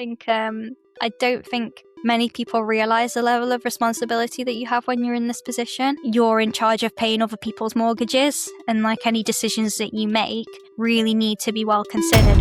I don't think many people realize the level of responsibility that you have when you're in this position. You're in charge of paying other people's mortgages, and like any decisions that you make really need to be well considered.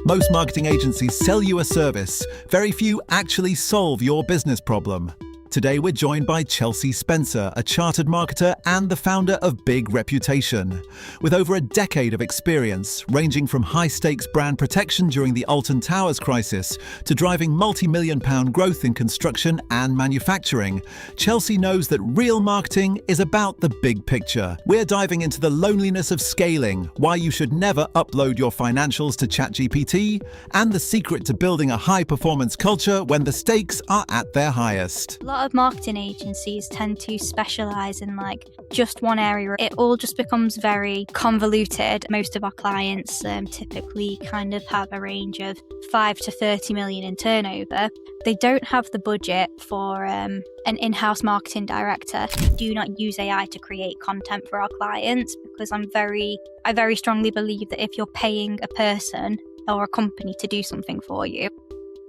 Most marketing agencies sell you a service. Very few actually solve your business problem. Today we're joined by Chelsea Spencer, a chartered marketer and the founder of Big Reputation. With over a decade of experience, ranging from high-stakes brand protection during the Alton Towers crisis to driving multi-million-pound growth in construction and manufacturing, Chelsea knows that real marketing is about the big picture. We're diving into the loneliness of scaling, why you should never upload your financials to ChatGPT, and the secret to building a high-performance culture when the stakes are at their highest. A lot of marketing agencies tend to specialize in like just one area. It all just becomes very convoluted. Most of our clients typically kind of have a range of 5 to 30 million in turnover. They don't have the budget for an in-house marketing director. We do not use AI to create content for our clients because I very strongly believe that if you're paying a person or a company to do something for you,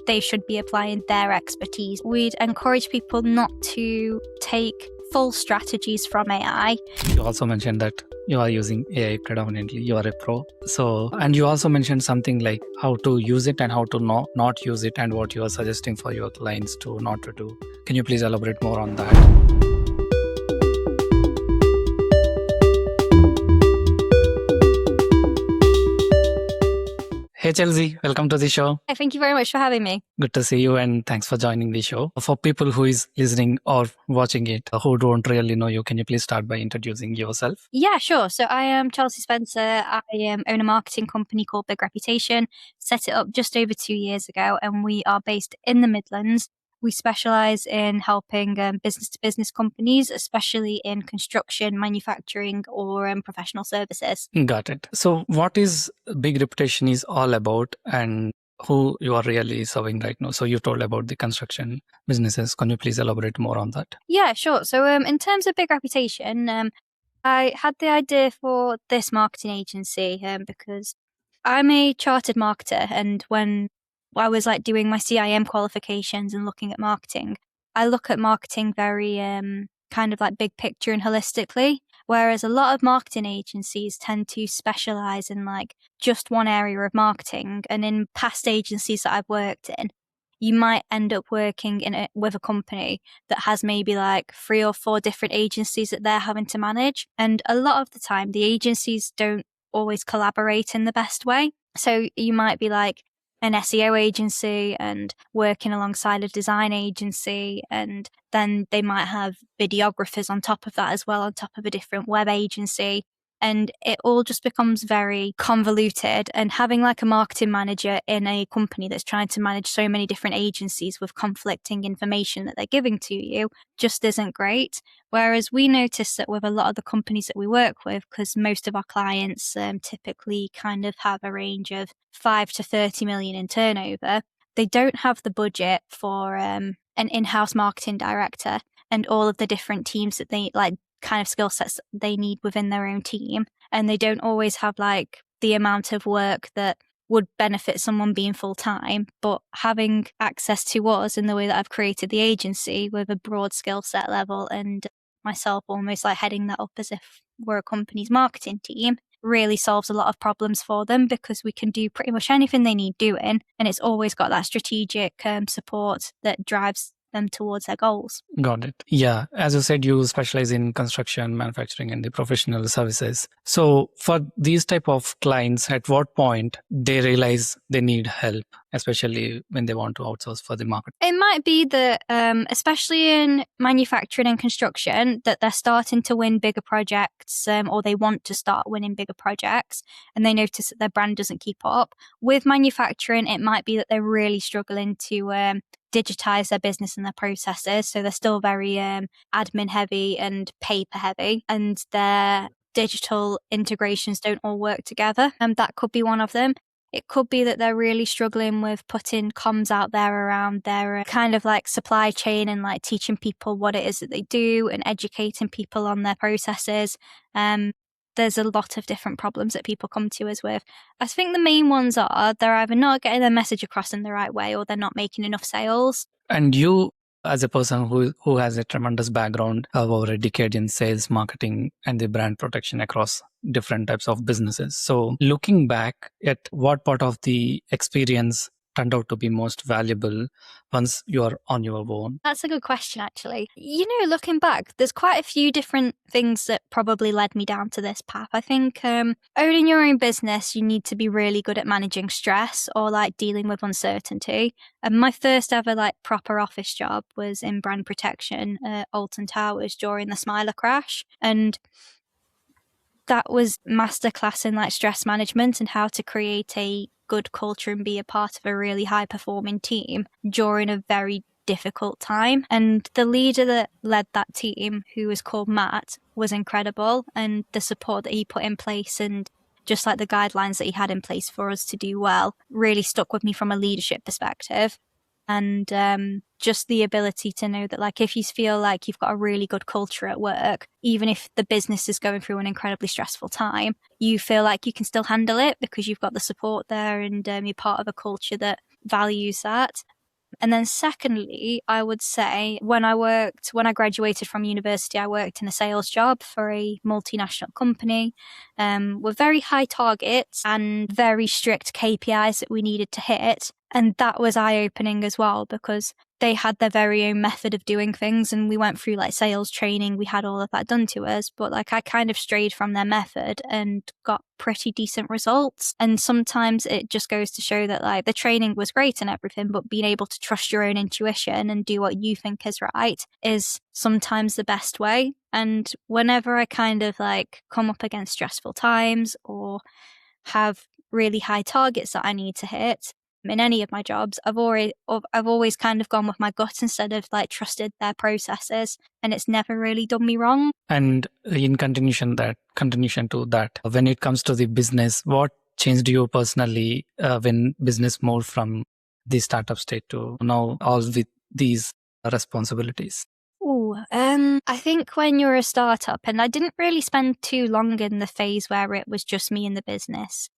they should be applying their expertise. We'd encourage people not to take full strategies from AI. You also mentioned that you are using AI predominantly, you are a pro. And you also mentioned something like how to use it and how to not use it and what you are suggesting for your clients to not to do. Can you please elaborate more on that? Hey Chelsea, welcome to the show. Thank you very much for having me. Good to see you and thanks for joining the show. For people who is listening or watching it who don't really know you, can you please start by introducing yourself? Yeah, sure. So I am Chelsea Spencer. I own a marketing company called Big Reputation. Set it up just over 2 years ago and we are based in the Midlands. We specialize in helping business-to-business companies, especially in construction, manufacturing, or professional services. Got it. So what is Big Reputation is all about and who you are really serving right now? So you told about the construction businesses. Can you please elaborate more on that? Yeah, sure. So in terms of Big Reputation, I had the idea for this marketing agency because I'm a chartered marketer, and when I was like doing my CIM qualifications and looking at marketing, I look at marketing very kind of like big picture and holistically, whereas a lot of marketing agencies tend to specialize in like just one area of marketing. And in past agencies that I've worked in, you might end up working with a company that has maybe like 3 or 4 different agencies that they're having to manage. And a lot of the time, the agencies don't always collaborate in the best way. So you might be like an SEO agency and working alongside a design agency, and then they might have videographers on top of that as well, on top of a different web agency. And it all just becomes very convoluted, and having like a marketing manager in a company that's trying to manage so many different agencies with conflicting information that they're giving to you just isn't great. Whereas we notice that with a lot of the companies that we work with, because most of our clients typically kind of have a range of 5 to 30 million in turnover, they don't have the budget for an in-house marketing director and all of the different teams that they like kind of skill sets they need within their own team. And they don't always have like the amount of work that would benefit someone being full-time, but having access to us in the way that I've created the agency with a broad skill set level and myself almost like heading that up as if we're a company's marketing team really solves a lot of problems for them, because we can do pretty much anything they need doing, and it's always got that strategic support that drives them towards their goals. Got it. Yeah. As you said, you specialize in construction, manufacturing, and the professional services. So for these type of clients, at what point they realize they need help, especially when they want to outsource for the market? It might be that, especially in manufacturing and construction, that they're starting to win bigger projects, or they want to start winning bigger projects, and they notice that their brand doesn't keep up. With manufacturing, it might be that they're really struggling to digitize their business and their processes. So they're still very admin heavy and paper heavy, and their digital integrations don't all work together. And that could be one of them. It could be that they're really struggling with putting comms out there around their kind of like supply chain and like teaching people what it is that they do and educating people on their processes. there's a lot of different problems that people come to us with. I think the main ones are they're either not getting their message across in the right way or they're not making enough sales. And you, as a person who has a tremendous background of over a decade in sales, marketing, and the brand protection across different types of businesses. So looking back at what part of the experience turned out to be most valuable once you're on your own? That's a good question, actually. Looking back, there's quite a few different things that probably led me down to this path. I think owning your own business, you need to be really good at managing stress or like dealing with uncertainty. And my first ever like proper office job was in brand protection at Alton Towers during the Smiler crash. And that was masterclass in like stress management and how to create a good culture and be a part of a really high performing team during a very difficult time. And the leader that led that team, who was called Matt, was incredible. And the support that he put in place and just like the guidelines that he had in place for us to do well really stuck with me from a leadership perspective. And just the ability to know that like if you feel like you've got a really good culture at work, even if the business is going through an incredibly stressful time, you feel like you can still handle it because you've got the support there and you're part of a culture that values that. And then secondly, I would say when I graduated from university, I worked in a sales job for a multinational company with very high targets and very strict KPIs that we needed to hit. And that was eye-opening as well because they had their very own method of doing things and we went through like sales training. We had all of that done to us, but like I kind of strayed from their method and got pretty decent results. And sometimes it just goes to show that like the training was great and everything, but being able to trust your own intuition and do what you think is right is sometimes the best way. And whenever I kind of like come up against stressful times or have really high targets that I need to hit, in any of my jobs, I've always kind of gone with my gut instead of like trusted their processes, and it's never really done me wrong. And in continuation to that, when it comes to the business, what changed you personally when business moved from the startup state to now all with these responsibilities? I think when you're a startup, and I didn't really spend too long in the phase where it was just me in the business.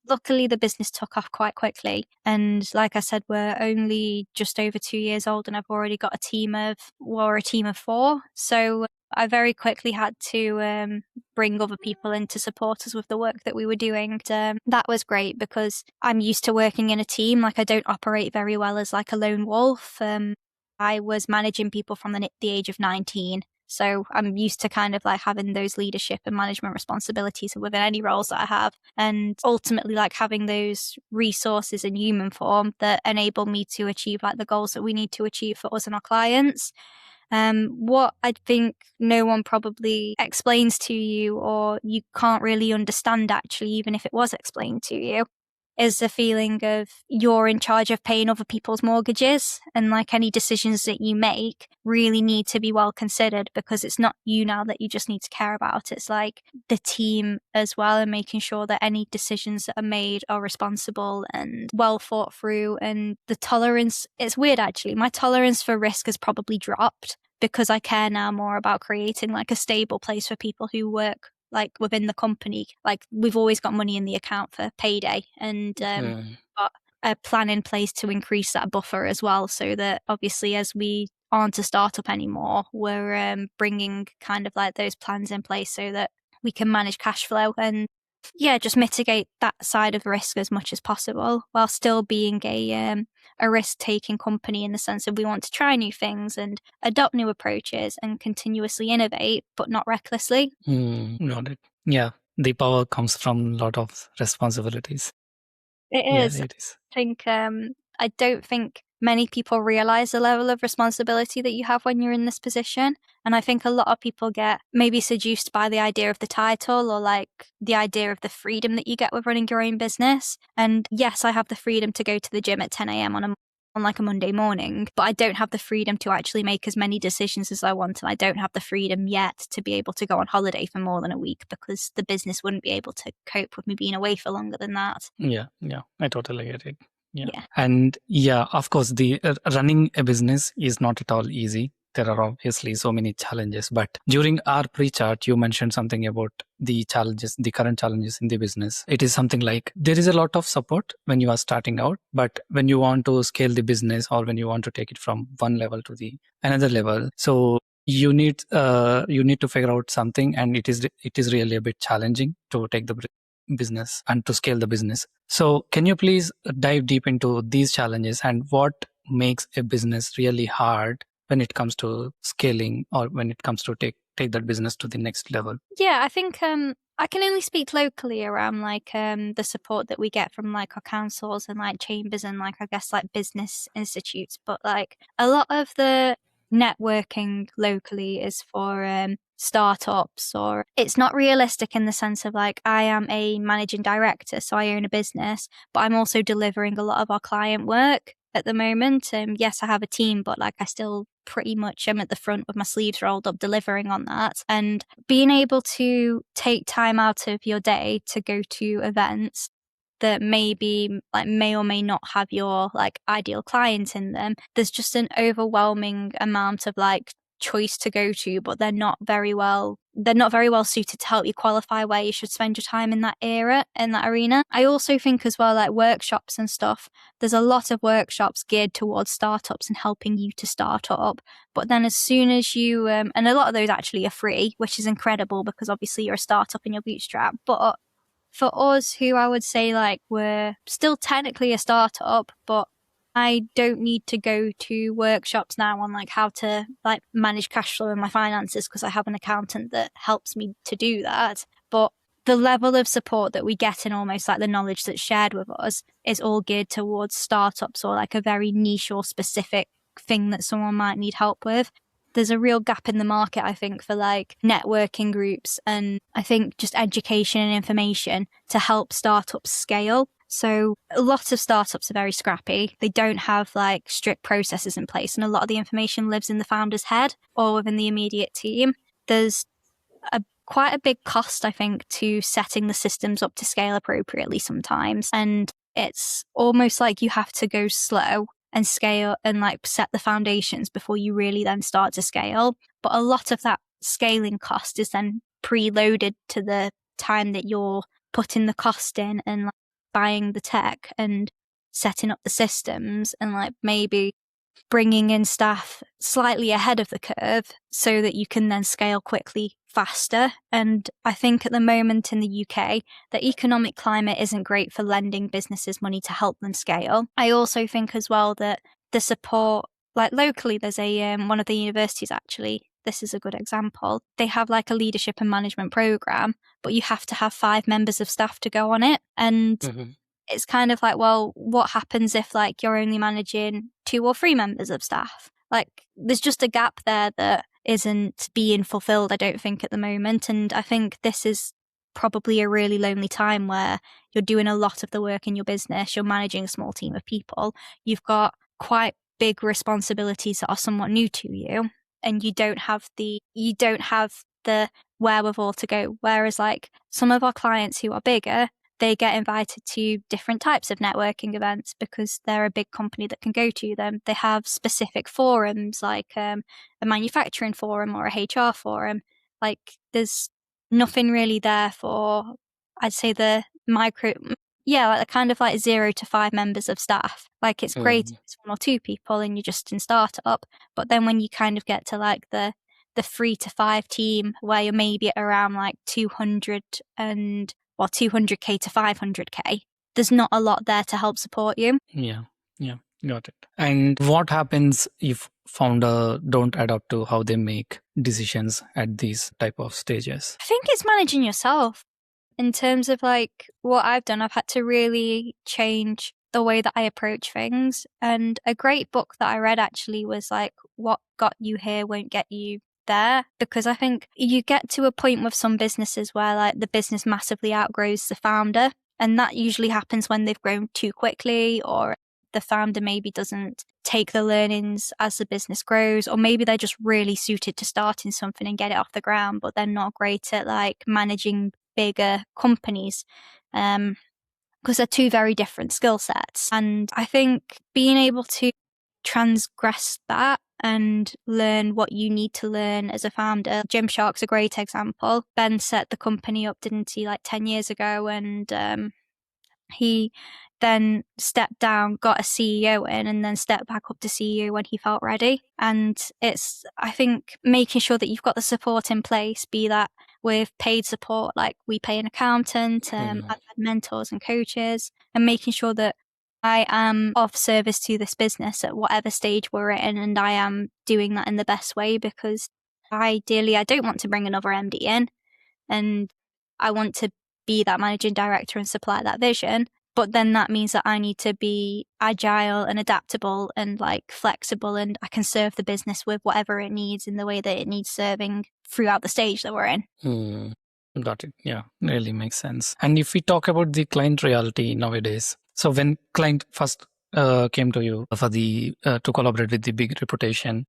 Luckily, the business took off quite quickly. And like I said, we're only just over 2 years old and I've already got a team of 4. So I very quickly had to bring other people in to support us with the work that we were doing. That was great because I'm used to working in a team. Like I don't operate very well as like a lone wolf. I was managing people from the age of 19. So I'm used to kind of like having those leadership and management responsibilities within any roles that I have. And ultimately like having those resources in human form that enable me to achieve like the goals that we need to achieve for us and our clients. What I think no one probably explains to you or you can't really understand actually, even if it was explained to you, is the feeling of you're in charge of paying other people's mortgages, and like any decisions that you make really need to be well considered because it's not you now that you just need to care about. It's like the team as well, and making sure that any decisions that are made are responsible and well thought through. And the tolerance, it's weird actually, my tolerance for risk has probably dropped because I care now more about creating like a stable place for people who work like within the company. Like we've always got money in the account for payday and got a plan in place to increase that buffer as well, so that obviously as we aren't a startup anymore, we're bringing kind of like those plans in place so that we can manage cash flow and just mitigate that side of risk as much as possible while still being a risk-taking company in the sense that we want to try new things and adopt new approaches and continuously innovate, but not recklessly. Got it. Yeah, the power comes from a lot of responsibilities. It is. Yeah, it is. I don't think many people realize the level of responsibility that you have when you're in this position. And I think a lot of people get maybe seduced by the idea of the title or like the idea of the freedom that you get with running your own business. And yes, I have the freedom to go to the gym at 10 a.m. on like a Monday morning, but I don't have the freedom to actually make as many decisions as I want. And I don't have the freedom yet to be able to go on holiday for more than a week because the business wouldn't be able to cope with me being away for longer than that. Yeah, I totally get it. Yeah. And of course, the running a business is not at all easy. there are obviously so many challenges. But during our pre-chat, you mentioned something about the challenges, the current challenges in the business. It is something like there is a lot of support when you are starting out, but when you want to scale the business or when you want to take it from one level to the another level, so you need to figure out something, and it is really a bit challenging to take the business and to scale the business. So can you please dive deep into these challenges and what makes a business really hard when it comes to scaling or when it comes to take that business to the next level? Yeah, I think I can only speak locally around like the support that we get from like our councils and like chambers and like I guess like business institutes, but like a lot of the networking locally is for startups, or it's not realistic in the sense of like I am a managing director, so I own a business, but I'm also delivering a lot of our client work at the moment. Yes, I have a team, but like I still pretty much am at the front with my sleeves rolled up delivering on that. And being able to take time out of your day to go to events that maybe like may or may not have your like ideal client in them, there's just an overwhelming amount of like choice to go to, but they're not very well suited to help you qualify where you should spend your time in that arena. I also think as well, like workshops and stuff, there's a lot of workshops geared towards startups and helping you to start up. But then as soon as you, and a lot of those actually are free, which is incredible because obviously you're a startup and you're bootstrapped. But for us who I would say like we're still technically a startup, but I don't need to go to workshops now on like how to like manage cash flow and my finances because I have an accountant that helps me to do that. But the level of support that we get and almost like the knowledge that's shared with us is all geared towards startups or like a very niche or specific thing that someone might need help with. There's a real gap in the market, I think, for like networking groups and I think just education and information to help startups scale. So a lot of startups are very scrappy. They don't have like strict processes in place, and a lot of the information lives in the founder's head or within the immediate team. There's quite a big cost, I think, to setting the systems up to scale appropriately sometimes. And it's almost like you have to go slow and scale and like set the foundations before you really then start to scale. But a lot of that scaling cost is then preloaded to the time that you're putting the cost in and like buying the tech and setting up the systems and like maybe bringing in staff slightly ahead of the curve so that you can then scale quickly faster. And I think at the moment in the UK, the economic climate isn't great for lending businesses money to help them scale. I also think as well that the support, like locally, there's a one of the universities actually, this is a good example. They have like a leadership and management program, but you have to have 5 members of staff to go on it. And it's kind of like, well, what happens if like you're only managing 2 or 3 members of staff? Like there's just a gap there that isn't being fulfilled, I don't think, at the moment. And I think this is probably a really lonely time where you're doing a lot of the work in your business, you're managing a small team of people, you've got quite big responsibilities that are somewhat new to you, and you don't have the wherewithal to go. Whereas like some of our clients who are bigger, they get invited to different types of networking events because they're a big company that can go to them. They have specific forums like a manufacturing forum or a HR forum. Like there's nothing really there for, I'd say, the micro, like kind of like 0 to 5 members of staff. Like it's great if it's 1 or 2 people and you're just in startup. But then when you kind of get to like the 3 to 5 team where you're maybe at around like 200K to 500K, there's not a lot there to help support you. Yeah, got it. And what happens if founder don't adapt to how they make decisions at these type of stages? I think it's managing yourself. In terms of like what I've done, I've had to really change the way that I approach things. And a great book that I read actually was like, What Got You Here Won't Get You There, because I think you get to a point with some businesses where like the business massively outgrows the founder, and that usually happens when they've grown too quickly, or the founder maybe doesn't take the learnings as the business grows, or maybe they're just really suited to starting something and get it off the ground, but they're not great at like managing bigger companies. Because they're 2 very different skill sets. And I think being able to transgress that and learn what you need to learn as a founder. Gymshark's a great example. Ben set the company up, didn't he, like 10 years ago, and he then stepped down, got a CEO in, and then stepped back up to CEO when he felt ready. And it's, I think, making sure that you've got the support in place, be that with paid support, like we pay an accountant, I've had mentors and coaches, and making sure that I am of service to this business at whatever stage we're in, and I am doing that in the best way, because ideally I don't want to bring another MD in, and I want to be that managing director and supply that vision. But then that means that I need to be agile and adaptable and like flexible, and I can serve the business with whatever it needs in the way that it needs serving throughout the stage that we're in. Got it. Yeah, really makes sense. And if we talk about the client reality nowadays, so when client first came to you for the to collaborate with the big reputation,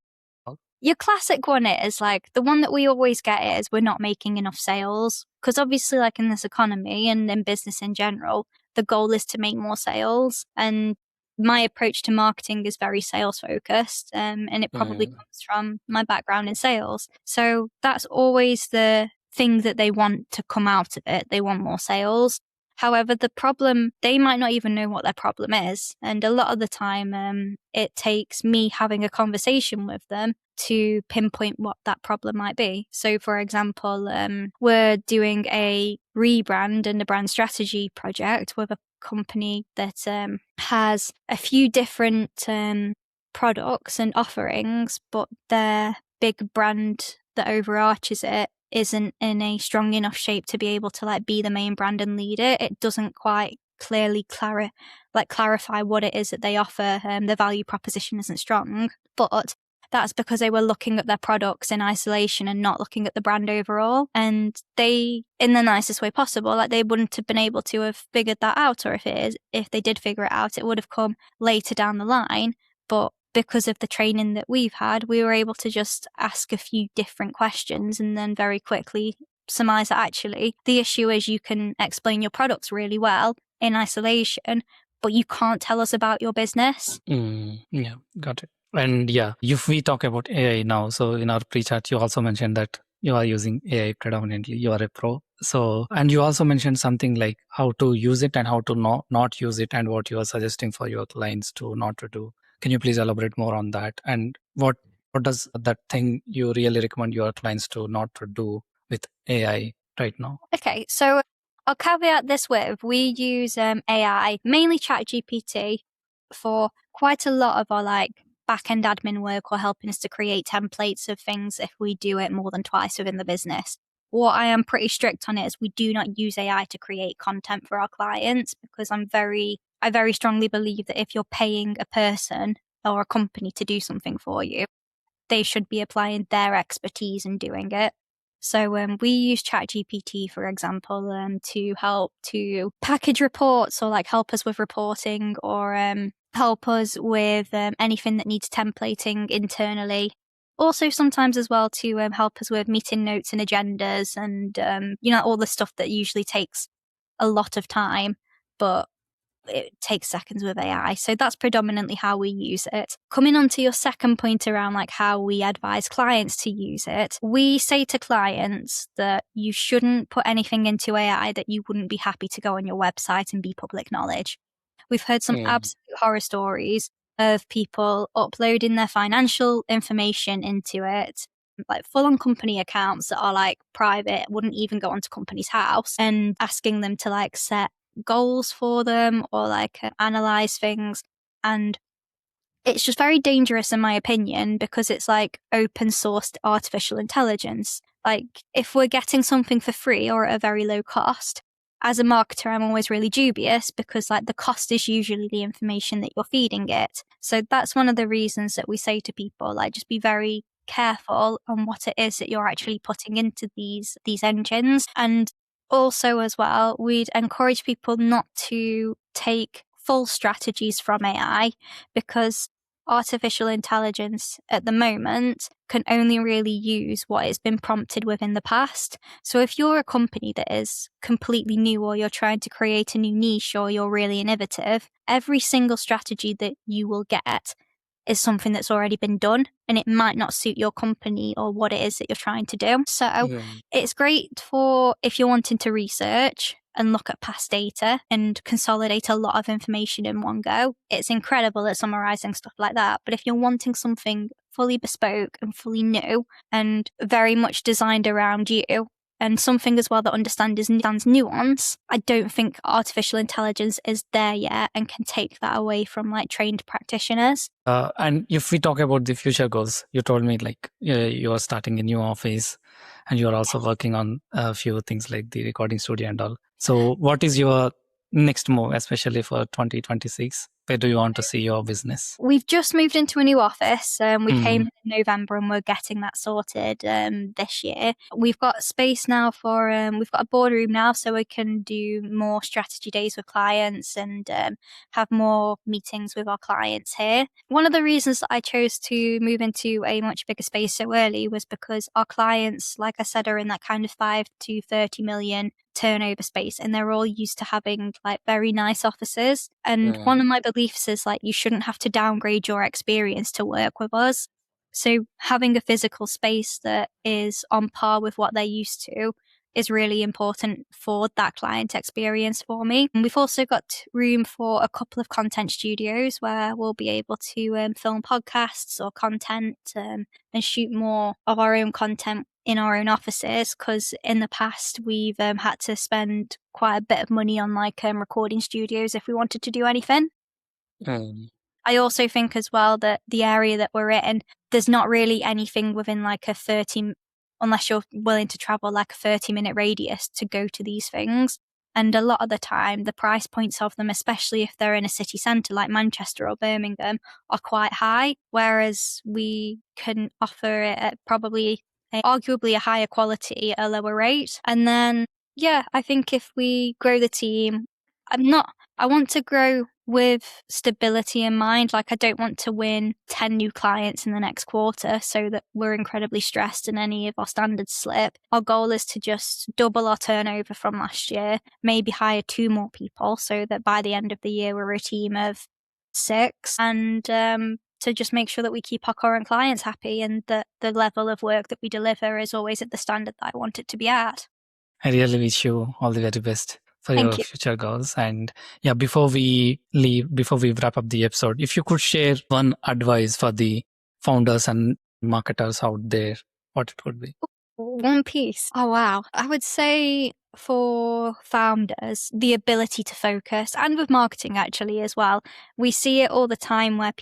your classic one is like the one that we always get is we're not making enough sales, because obviously like in this economy and in business in general, the goal is to make more sales. And my approach to marketing is very sales focused, and it probably comes from my background in sales. So that's always the thing that they want to come out of it. They want more sales. However, the problem, they might not even know what their problem is. And a lot of the time, it takes me having a conversation with them to pinpoint what that problem might be. So, for example, we're doing a rebrand and a brand strategy project with a company that has a few different products and offerings, but their big brand that overarches it isn't in a strong enough shape to be able to like be the main brand and lead it. It doesn't quite clearly clarify what it is that they offer. The value proposition isn't strong, but that's because they were looking at their products in isolation and not looking at the brand overall. And they, in the nicest way possible, like they wouldn't have been able to have figured that out, or if they did figure it out, it would have come later down the line. But because of the training that we've had, we were able to just ask a few different questions and then very quickly surmise that actually the issue is you can explain your products really well in isolation, but you can't tell us about your business. Yeah, got it. And yeah, if we talk about AI now, so in our pre-chat, you also mentioned that you are using AI predominantly, you are a pro. So, and you also mentioned something like how to use it and how to not use it, and what you are suggesting for your clients to not to do. Can you please elaborate more on that? And what does that thing you really recommend your clients to not to do with AI right now? Okay, so I'll caveat this with, we use AI, mainly ChatGPT, for quite a lot of our like back-end admin work or helping us to create templates of things if we do it more than twice within the business. What I am pretty strict on is we do not use AI to create content for our clients, because I very strongly believe that if you're paying a person or a company to do something for you, they should be applying their expertise in doing it. So we use ChatGPT, for example, to help to package reports, or like help us with reporting, or help us with anything that needs templating internally. Also sometimes as well to help us with meeting notes and agendas and, all the stuff that usually takes a lot of time, but it takes seconds with AI. So that's predominantly how we use it. Coming on to your second point around like how we advise clients to use it, we say to clients that you shouldn't put anything into AI that you wouldn't be happy to go on your website and be public knowledge. We've heard some absolute horror stories of people uploading their financial information into it, like full-on company accounts that are like private, wouldn't even go onto company's house, and asking them to like set goals for them or like analyze things. And it's just very dangerous in my opinion, because it's like open sourced artificial intelligence. Like if we're getting something for free or at a very low cost, as a marketer, I'm always really dubious, because like the cost is usually the information that you're feeding it. So that's one of the reasons that we say to people, like, just be very careful on what it is that you're actually putting into these engines. And also as well, we'd encourage people not to take full strategies from AI, because artificial intelligence at the moment can only really use what it's been prompted with in the past. So if you're a company that is completely new, or you're trying to create a new niche, or you're really innovative, every single strategy that you will get is something that's already been done, and it might not suit your company or what it is that you're trying to do. So it's great for if you're wanting to research and look at past data and consolidate a lot of information in one go. It's incredible at summarizing stuff like that. But if you're wanting something fully bespoke and fully new and very much designed around you, and something as well that understands nuance, I don't think artificial intelligence is there yet and can take that away from like trained practitioners. And if we talk about the future goals, you told me like you are starting a new office and you are also working on a few things like the recording studio and all. So what is your next move, especially for 2026? Where do you want to see your business? We've just moved into a new office. We came in November and we're getting that sorted this year. We've got space now for, we've got a boardroom now so we can do more strategy days with clients and have more meetings with our clients here. One of the reasons that I chose to move into a much bigger space so early was because our clients, like I said, are in that kind of 5 to 30 million turnover space, and they're all used to having like very nice offices. And one of my beliefs is like you shouldn't have to downgrade your experience to work with us. So having a physical space that is on par with what they're used to is really important for that client experience for me. And we've also got room for a couple of content studios where we'll be able to film podcasts or content and shoot more of our own content in our own offices, because in the past we've had to spend quite a bit of money on like recording studios if we wanted to do anything. I also think as well that the area that we're in, there's not really anything within like a 30, unless you're willing to travel like a 30-minute radius to go to these things. And a lot of the time, the price points of them, especially if they're in a city centre like Manchester or Birmingham, are quite high, whereas we can offer it at probably arguably a higher quality at a lower rate. And then, yeah, I think if we grow the team, I want to grow with stability in mind. Like I don't want to win 10 new clients in the next quarter so that we're incredibly stressed and any of our standards slip. Our goal is to just double our turnover from last year, maybe hire 2 more people so that by the end of the year we're a team of 6, and to just make sure that we keep our current clients happy and that the level of work that we deliver is always at the standard that I want it to be at. I really wish you all the very best for Thank your you. future goals. And yeah, before we wrap up the episode, if you could share one advice for the founders and marketers out there, what it would be? One piece. Oh, wow. I would say for founders, the ability to focus, and with marketing actually as well. We see it all the time where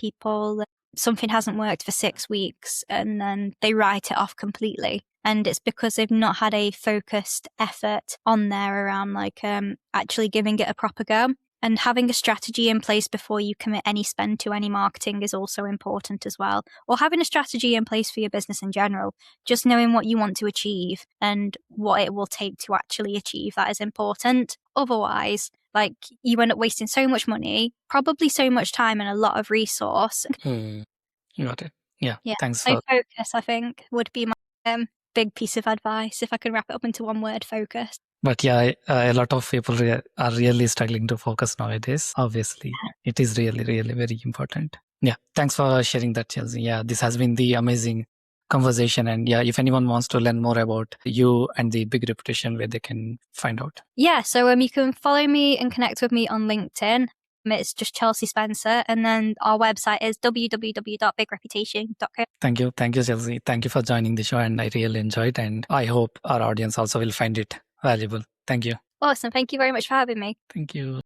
something hasn't worked for 6 weeks and then they write it off completely. And it's because they've not had a focused effort on there around like actually giving it a proper go. And having a strategy in place before you commit any spend to any marketing is also important as well. Or having a strategy in place for your business in general. Just knowing what you want to achieve and what it will take to actually achieve that is important. Otherwise, like you end up wasting so much money, probably so much time and a lot of resource. You got it. Yeah. Thanks. So focus, I think, would be my big piece of advice if I could wrap it up into one word: focus. But yeah, a lot of people are really struggling to focus nowadays. Obviously, it is really, really very important. Yeah, thanks for sharing that, Chelsea. Yeah, this has been the amazing conversation. And yeah, if anyone wants to learn more about you and the Big Reputation, where they can find out. Yeah, so you can follow me and connect with me on LinkedIn. It's just Chelsea Spencer, and then our website is www.bigreputation.co. Thank you, Chelsea. Thank you for joining the show, and I really enjoyed, and I hope our audience also will find it valuable. Thank you. Awesome. Thank you very much for having me. Thank you.